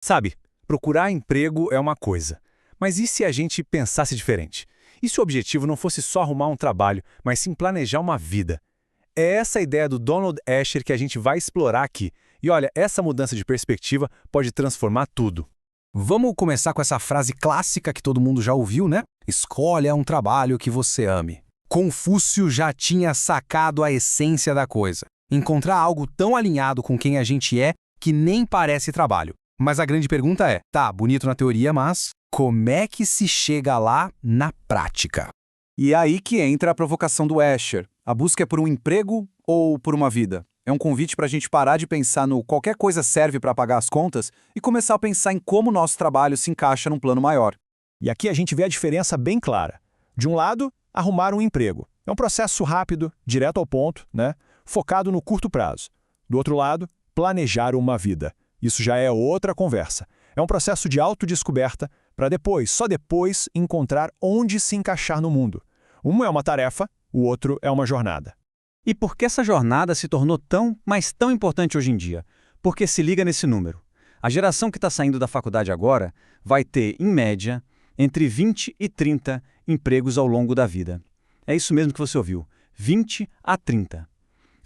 Sabe, procurar emprego é uma coisa. Mas e se a gente pensasse diferente? E se o objetivo não fosse só arrumar um trabalho, mas sim planejar uma vida? É essa a ideia do Donald Escher que a gente vai explorar aqui. E olha, essa mudança de perspectiva pode transformar tudo. Vamos começar com essa frase clássica que todo mundo já ouviu, né? Escolha um trabalho que você ame. Confúcio já tinha sacado a essência da coisa. Encontrar algo tão alinhado com quem a gente é que nem parece trabalho. Mas a grande pergunta é, tá, bonito na teoria, mas como é que se chega lá na prática? E é aí que entra a provocação do Escher. A busca é por um emprego ou por uma vida? É um convite para a gente parar de pensar no qualquer coisa serve para pagar as contas e começar a pensar em como o nosso trabalho se encaixa num plano maior. E aqui a gente vê a diferença bem clara. De um lado, arrumar um emprego. É um processo rápido, direto ao ponto, né? Focado no curto prazo. Do outro lado, planejar uma vida. Isso já é outra conversa. É um processo de autodescoberta para depois, só depois, encontrar onde se encaixar no mundo. Um é uma tarefa, o outro é uma jornada. E por que essa jornada se tornou tão, mas tão importante hoje em dia? Porque se liga nesse número. A geração que está saindo da faculdade agora vai ter, em média, entre 20 e 30 empregos ao longo da vida. É isso mesmo que você ouviu, 20 a 30.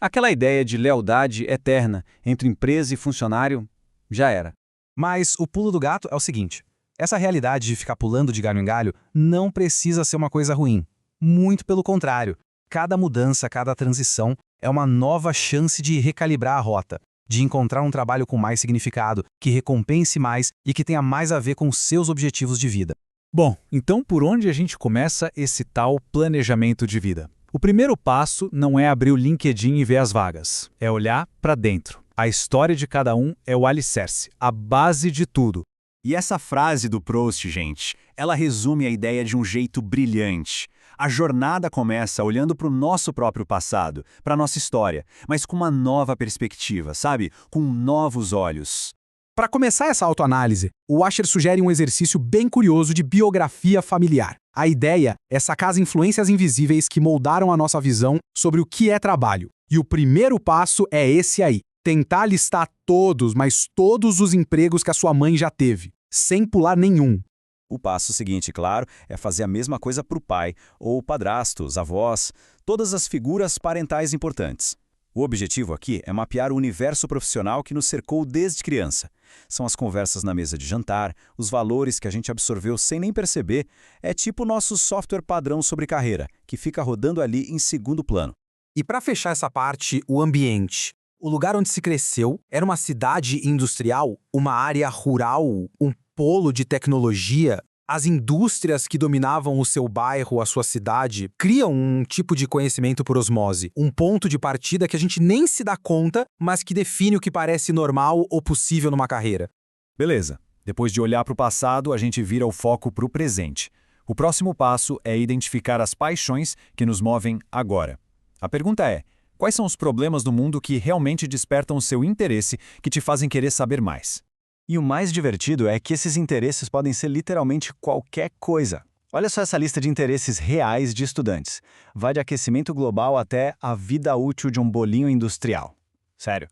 Aquela ideia de lealdade eterna entre empresa e funcionário já era. Mas o pulo do gato é o seguinte, essa realidade de ficar pulando de galho em galho não precisa ser uma coisa ruim. Muito pelo contrário. Cada mudança, cada transição é uma nova chance de recalibrar a rota, de encontrar um trabalho com mais significado, que recompense mais e que tenha mais a ver com seus objetivos de vida. Bom, então por onde a gente começa esse tal planejamento de vida? O primeiro passo não é abrir o LinkedIn e ver as vagas, é olhar para dentro. A história de cada um é o alicerce, a base de tudo. E essa frase do Proust, gente, ela resume a ideia de um jeito brilhante. A jornada começa olhando para o nosso próprio passado, para a nossa história, mas com uma nova perspectiva, sabe? Com novos olhos. Para começar essa autoanálise, o Escher sugere um exercício bem curioso de biografia familiar. A ideia é sacar as influências invisíveis que moldaram a nossa visão sobre o que é trabalho. E o primeiro passo é esse aí. Tentar listar todos, mas todos os empregos que a sua mãe já teve, sem pular nenhum. O passo seguinte, claro, é fazer a mesma coisa para o pai, ou padrastos, avós, todas as figuras parentais importantes. O objetivo aqui é mapear o universo profissional que nos cercou desde criança. São as conversas na mesa de jantar, os valores que a gente absorveu sem nem perceber. É tipo o nosso software padrão sobre carreira, que fica rodando ali em segundo plano. E para fechar essa parte, o ambiente. O lugar onde se cresceu era uma cidade industrial, uma área rural, um polo de tecnologia. As indústrias que dominavam o seu bairro, a sua cidade, criam um tipo de conhecimento por osmose, um ponto de partida que a gente nem se dá conta, mas que define o que parece normal ou possível numa carreira. Beleza. Depois de olhar para o passado, a gente vira o foco para o presente. O próximo passo é identificar as paixões que nos movem agora. A pergunta é, quais são os problemas do mundo que realmente despertam o seu interesse, que te fazem querer saber mais? E o mais divertido é que esses interesses podem ser literalmente qualquer coisa. Olha só essa lista de interesses reais de estudantes. Vai de aquecimento global até a vida útil de um bolinho industrial. Sério.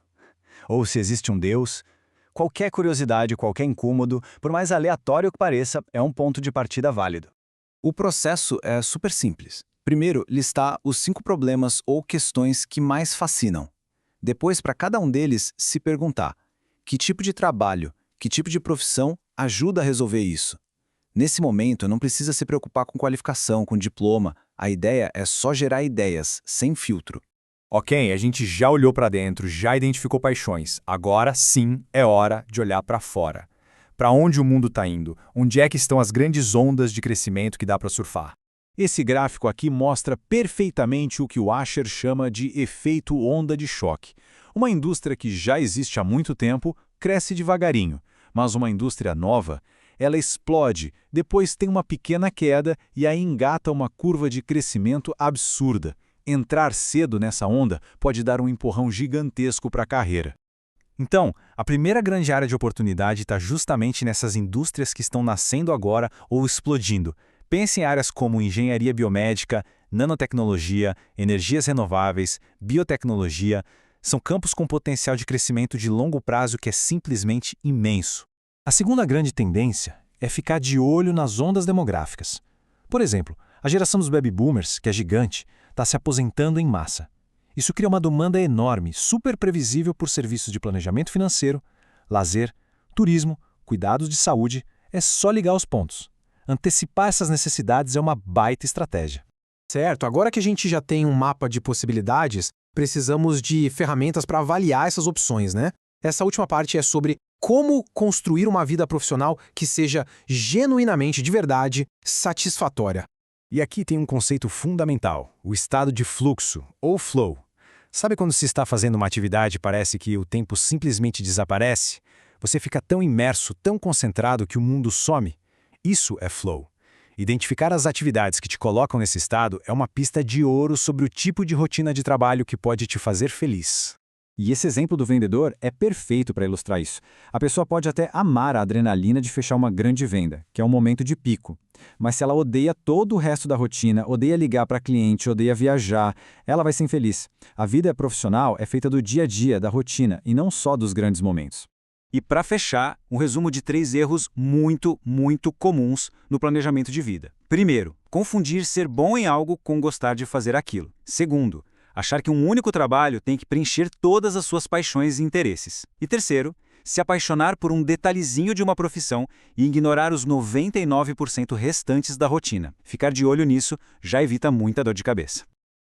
Ou se existe um Deus. Qualquer curiosidade, qualquer incômodo, por mais aleatório que pareça, é um ponto de partida válido. O processo é super simples. Primeiro, listar os 5 problemas ou questões que mais fascinam. Depois, para cada um deles, se perguntar: que tipo de trabalho, que tipo de profissão ajuda a resolver isso? Nesse momento, não precisa se preocupar com qualificação, com diploma. A ideia é só gerar ideias, sem filtro. Ok, a gente já olhou para dentro, já identificou paixões. Agora sim é hora de olhar para fora. Para onde o mundo está indo? Onde é que estão as grandes ondas de crescimento que dá para surfar? Esse gráfico aqui mostra perfeitamente o que o Escher chama de efeito onda de choque. Uma indústria que já existe há muito tempo cresce devagarinho, mas uma indústria nova, ela explode, depois tem uma pequena queda e aí engata uma curva de crescimento absurda. Entrar cedo nessa onda pode dar um empurrão gigantesco para a carreira. Então, a primeira grande área de oportunidade está justamente nessas indústrias que estão nascendo agora ou explodindo. Pense em áreas como engenharia biomédica, nanotecnologia, energias renováveis, biotecnologia. São campos com potencial de crescimento de longo prazo que é simplesmente imenso. A segunda grande tendência é ficar de olho nas ondas demográficas. Por exemplo, a geração dos baby boomers, que é gigante, está se aposentando em massa. Isso cria uma demanda enorme, super previsível por serviços de planejamento financeiro, lazer, turismo, cuidados de saúde. É só ligar os pontos. Antecipar essas necessidades é uma baita estratégia. Certo, agora que a gente já tem um mapa de possibilidades, precisamos de ferramentas para avaliar essas opções, né? Essa última parte é sobre como construir uma vida profissional que seja genuinamente, de verdade, satisfatória. E aqui tem um conceito fundamental, o estado de fluxo, ou flow. Sabe quando se está fazendo uma atividade e parece que o tempo simplesmente desaparece? Você fica tão imerso, tão concentrado que o mundo some? Isso é flow. Identificar as atividades que te colocam nesse estado é uma pista de ouro sobre o tipo de rotina de trabalho que pode te fazer feliz. E esse exemplo do vendedor é perfeito para ilustrar isso. A pessoa pode até amar a adrenalina de fechar uma grande venda, que é um momento de pico. Mas se ela odeia todo o resto da rotina, odeia ligar para cliente, odeia viajar, ela vai ser infeliz. A vida profissional é feita do dia a dia, da rotina, e não só dos grandes momentos. E para fechar, um resumo de 3 erros muito comuns no planejamento de vida. Primeiro, confundir ser bom em algo com gostar de fazer aquilo. Segundo, achar que um único trabalho tem que preencher todas as suas paixões e interesses. E terceiro, se apaixonar por um detalhezinho de uma profissão e ignorar os 99% restantes da rotina. Ficar de olho nisso já evita muita dor de cabeça.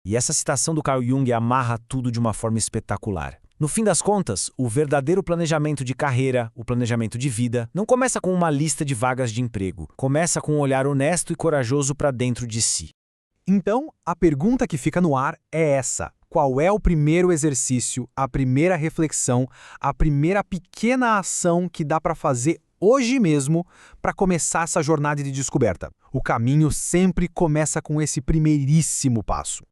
E essa citação do Carl Jung amarra tudo de uma forma espetacular. No fim das contas, o verdadeiro planejamento de carreira, o planejamento de vida, não começa com uma lista de vagas de emprego. Começa com um olhar honesto e corajoso para dentro de si. Então, a pergunta que fica no ar é essa. Qual é o primeiro exercício, a primeira reflexão, a primeira pequena ação que dá para fazer hoje mesmo para começar essa jornada de descoberta? O caminho sempre começa com esse primeiríssimo passo.